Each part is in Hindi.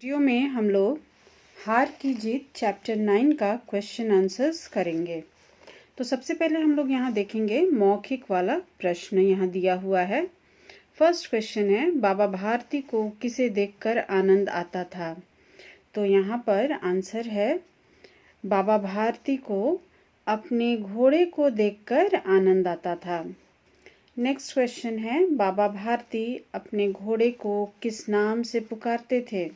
वीडियो में हम लोग हार की जीत चैप्टर 9 का क्वेश्चन आंसर्स करेंगे। तो सबसे पहले हम लोग यहाँ देखेंगे मौखिक वाला प्रश्न यहाँ दिया हुआ है। फर्स्ट क्वेश्चन है, बाबा भारती को किसे देखकर आनंद आता था? तो यहाँ पर आंसर है, बाबा भारती को अपने घोड़े को देखकर आनंद आता था। नेक्स्ट क्वेश्चन है, बाबा भारती अपने घोड़े को किस नाम से पुकारते थे?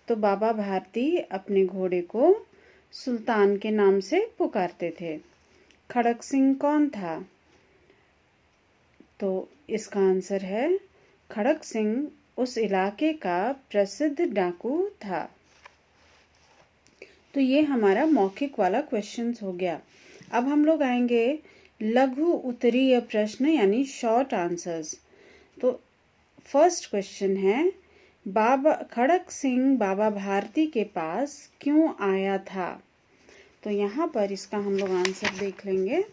तो बाबा भारती अपने घोड़े को सुल्तान के नाम से पुकारते थे। खड़क सिंह कौन था? तो इसका आंसर है, खड़क सिंह उस इलाके का प्रसिद्ध डाकू था। तो ये हमारा मौखिक वाला क्वेश्चन हो गया। अब हम लोग आएंगे लघु उत्तरीय प्रश्न यानी शॉर्ट आंसर्स। तो फर्स्ट क्वेश्चन है, बाबा खड़क सिंह बाबा भारती के पास क्यों आया था? तो यहाँ पर इसका हम लोग आंसर देख लेंगे।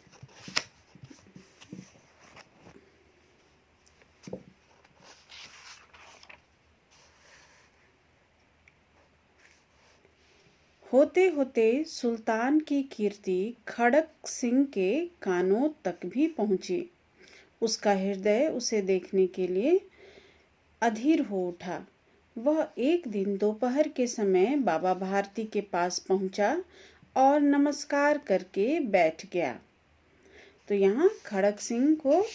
होते होते सुल्तान की कीर्ति खड़क सिंह के कानों तक भी पहुंची। उसका हृदय उसे देखने के लिए अधीर हो उठा। वह एक दिन दोपहर के समय बाबा भारती के पास पहुंचा और नमस्कार करके बैठ गया। तो यहाँ खड़क सिंह को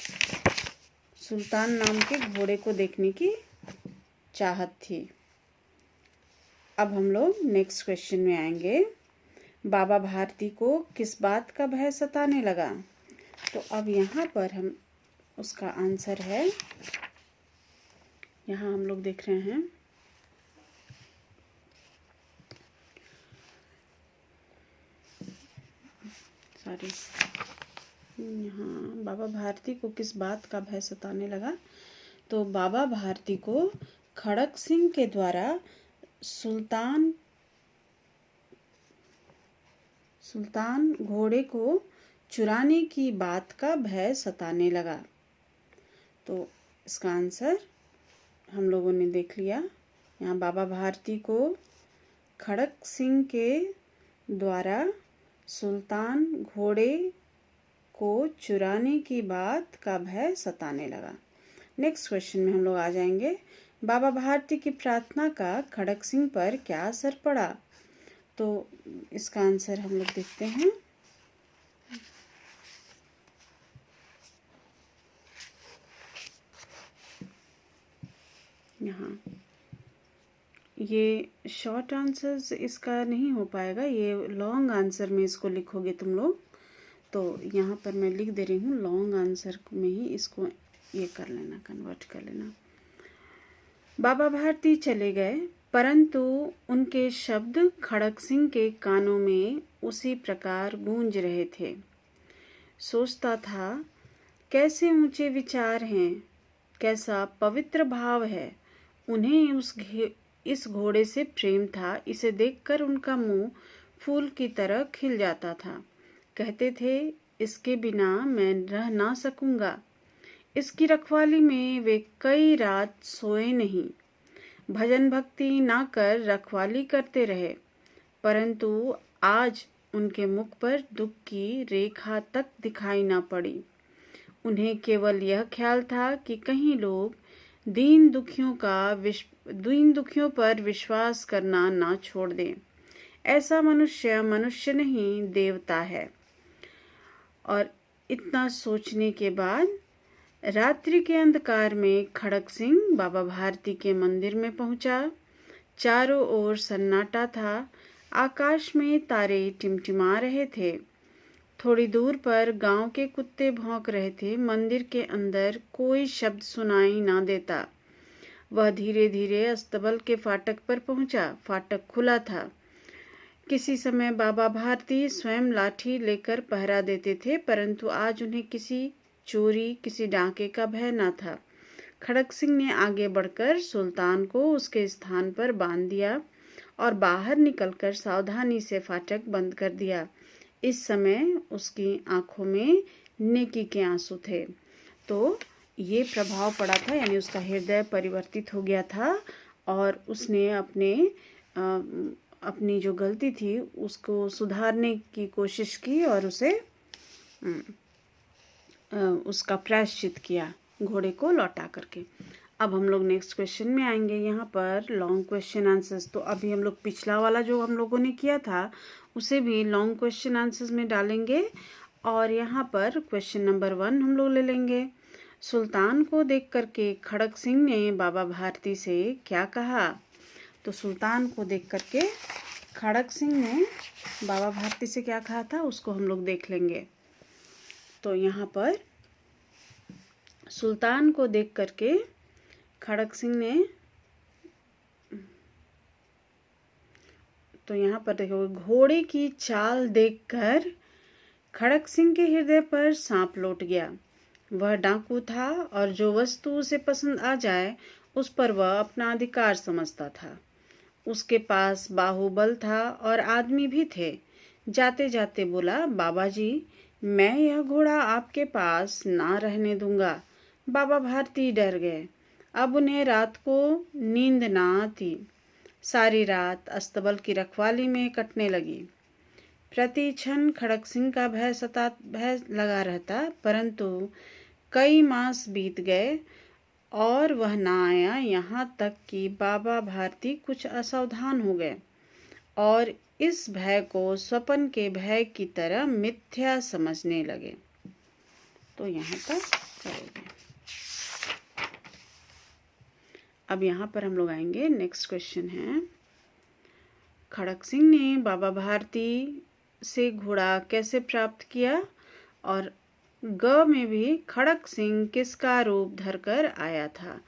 सुल्तान नाम के घोड़े को देखने की चाहत थी। अब हम लोग नेक्स्ट क्वेश्चन में आएंगे, बाबा भारती को किस बात का भय सताने लगा? तो अब यहाँ पर हम उसका आंसर है, यहाँ हम लोग देख रहे हैं, यहाँ बाबा भारती को किस बात का भय सताने लगा? तो बाबा भारती को खड़क सिंह के द्वारा सुल्तान घोड़े को चुराने की बात का भय सताने लगा। तो इसका आंसर हम लोगों ने देख लिया। यहाँ बाबा भारती को खड़क सिंह के द्वारा सुल्तान घोड़े को चुराने की बात का भय सताने लगा। नेक्स्ट क्वेश्चन में हम लोग आ जाएंगे, बाबा भारती की प्रार्थना का खड़क सिंह पर क्या असर पड़ा? तो इसका आंसर हम लोग देखते हैं। यहाँ ये शॉर्ट आंसर्स इसका नहीं हो पाएगा, ये लॉन्ग आंसर में इसको लिखोगे तुम लोग। तो यहाँ पर मैं लिख दे रही हूँ, लॉन्ग आंसर में ही इसको ये कर लेना, कन्वर्ट कर लेना। बाबा भारती चले गए, परंतु उनके शब्द खड़क सिंह के कानों में उसी प्रकार गूंज रहे थे। सोचता था, कैसे ऊंचे विचार हैं, कैसा पवित्र भाव है। उन्हें इस घोड़े से प्रेम था। इसे देखकर उनका मुंह फूल की तरह खिल जाता था। कहते थे, इसके बिना मैं रह ना सकूंगा। इसकी रखवाली में वे कई रात सोए नहीं। भजन भक्ति ना कर रखवाली करते रहे, परंतु आज उनके मुख पर दुख की रेखा तक दिखाई ना पड़ी। उन्हें केवल यह ख्याल था कि कहीं लोग दीन दुखियों पर विश्वास करना ना छोड़ दें। ऐसा मनुष्य नहीं, देवता है। और इतना सोचने के बाद रात्रि के अंधकार में खड़क सिंह बाबा भारती के मंदिर में पहुंचा। चारों ओर सन्नाटा था। आकाश में तारे टिमटिमा रहे थे। थोड़ी दूर पर गांव के कुत्ते भौंक रहे थे। मंदिर के अंदर कोई शब्द सुनाई ना देता। वह धीरे धीरे अस्तबल के फाटक पर पहुंचा। फाटक खुला था। किसी समय बाबा भारती स्वयं लाठी लेकर पहरा देते थे, परंतु आज उन्हें किसी चोरी, किसी डाके का भय न था। खड़क सिंह ने आगे बढ़कर सुल्तान को उसके स्थान पर बांध दिया और बाहर निकलकर सावधानी से फाटक बंद कर दिया। इस समय उसकी आंखों में नेकी के आंसू थे। तो ये प्रभाव पड़ा था, यानी उसका हृदय परिवर्तित हो गया था और उसने अपनी जो गलती थी उसको सुधारने की कोशिश की और उसे उसका प्रायश्चित किया घोड़े को लौटा करके। अब हम लोग नेक्स्ट क्वेश्चन में आएंगे। यहाँ पर लॉन्ग क्वेश्चन आंसर्स, तो अभी हम लोग पिछला वाला जो हम लोगों ने किया था उसे भी लॉन्ग क्वेश्चन आंसर्स में डालेंगे। और यहाँ पर क्वेश्चन नंबर 1 हम लोग ले लेंगे। सुल्तान को देख करके खड़क सिंह ने बाबा भारती से क्या कहा? तो सुल्तान को देख करके खड़क सिंह ने बाबा भारती से क्या कहा था उसको हम लोग देख लेंगे। तो यहाँ पर सुल्तान को देख करके खड़क सिंह ने, तो यहाँ पर देखो, घोड़े की चाल देखकर खड़क सिंह के हृदय पर सांप लौट गया। वह डाकू था और जो वस्तु उसे पसंद आ जाए उस पर वह अपना अधिकार समझता था। उसके पास बाहुबल था और आदमी भी थे। जाते जाते बोला, बाबा जी, मैं यह घोड़ा आपके पास ना रहने दूंगा। बाबा भारती डर गए। अब उन्हें रात को नींद ना आती। सारी रात अस्तबल की रखवाली में कटने लगी। प्रति क्षण खड़क सिंह का भय लगा रहता, परंतु कई मास बीत गए और वह ना आया। यहाँ तक कि बाबा भारती कुछ असावधान हो गए और इस भय को स्वप्न के भय की तरह मिथ्या समझने लगे। तो यहाँ तक करेंगे। अब यहाँ पर हम लोग आएंगे। नेक्स्ट क्वेश्चन है, खड़क सिंह ने बाबा भारती से घोड़ा कैसे प्राप्त किया? और ग में भी खड़क सिंह किसका रूप धरकर आया था?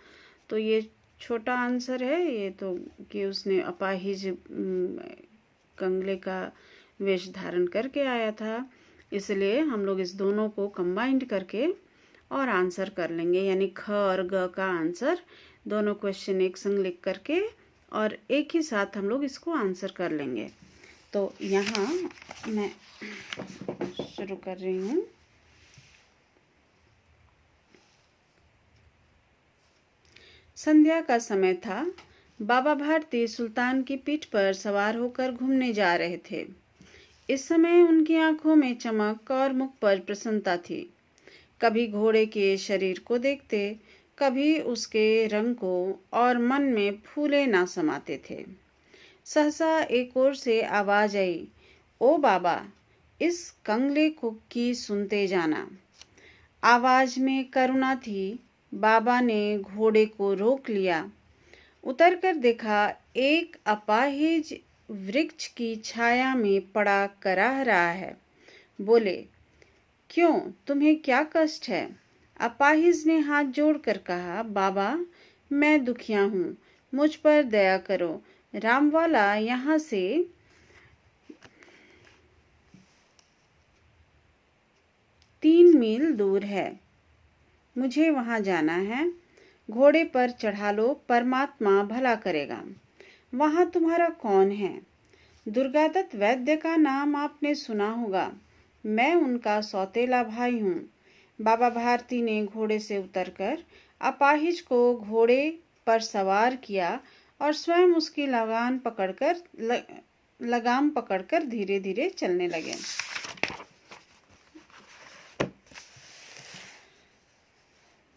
तो ये छोटा आंसर है ये तो, कि उसने अपाहिज कंगले का वेश धारण करके आया था। इसलिए हम लोग इस दोनों को कंबाइंड करके और आंसर कर लेंगे, यानी ख और ग का आंसर दोनों क्वेश्चन एक संग लिख करके और एक ही साथ हम लोग इसको आंसर कर लेंगे। तो यहाँ मैं शुरू कर रही हूँ। संध्या का समय था। बाबा भारती सुल्तान की पीठ पर सवार होकर घूमने जा रहे थे। इस समय उनकी आंखों में चमक और मुख पर प्रसन्नता थी। कभी घोड़े के शरीर को देखते, कभी उसके रंग को, और मन में फूले ना समाते थे। सहसा एक ओर से आवाज आई, ओ बाबा, इस कंगले की सुनते जाना। आवाज में करुणा थी। बाबा ने घोड़े को रोक लिया। उतरकर देखा, एक अपाहिज वृक्ष की छाया में पड़ा कराह रहा है। बोले, क्यों, तुम्हें क्या कष्ट है? अपाहिज ने हाथ जोड़कर कहा, बाबा, मैं दुखिया हूँ, मुझ पर दया करो। रामवाला यहाँ से 3 मील दूर है। मुझे वहां जाना है। घोड़े पर चढ़ा लो, परमात्मा भला करेगा। वहां तुम्हारा कौन है? दुर्गादत्त वैद्य का नाम आपने सुना होगा। मैं उनका सौतेला भाई हूँ। बाबा भारती ने घोड़े से उतरकर अपाहिज को घोड़े पर सवार किया और स्वयं उसकी लगाम पकड़कर धीरे धीरे चलने लगे।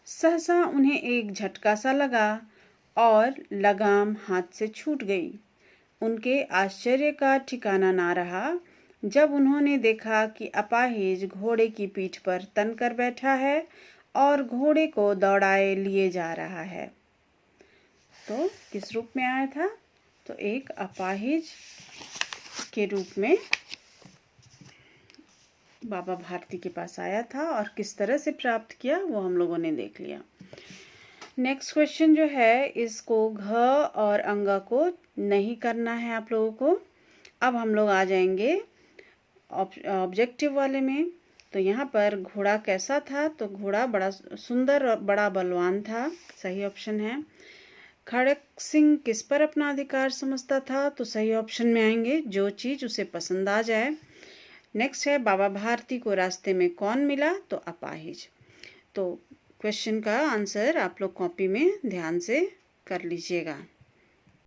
सहसा उन्हें एक झटका सा लगा और लगाम हाथ से छूट गई। उनके आश्चर्य का ठिकाना ना रहा जब उन्होंने देखा कि अपाहिज घोड़े की पीठ पर तन कर बैठा है और घोड़े को दौड़ाए लिए जा रहा है। तो किस रूप में आया था? तो एक अपाहिज के रूप में बाबा भारती के पास आया था और किस तरह से प्राप्त किया वो हम लोगों ने देख लिया। नेक्स्ट क्वेश्चन जो है, इसको घ और अंगा को नहीं करना है आप लोगों को। अब हम लोग आ जाएंगे ऑब्जेक्टिव वाले में। तो यहाँ पर घोड़ा कैसा था? तो घोड़ा बड़ा सुंदर और बड़ा बलवान था, सही ऑप्शन है। खड़क सिंह किस पर अपना अधिकार समझता था? तो सही ऑप्शन में आएंगे जो चीज उसे पसंद आ जाए। नेक्स्ट है, बाबा भारती को रास्ते में कौन मिला? तो अपाहिज। तो क्वेश्चन का आंसर आप लोग कॉपी में ध्यान से कर लीजिएगा।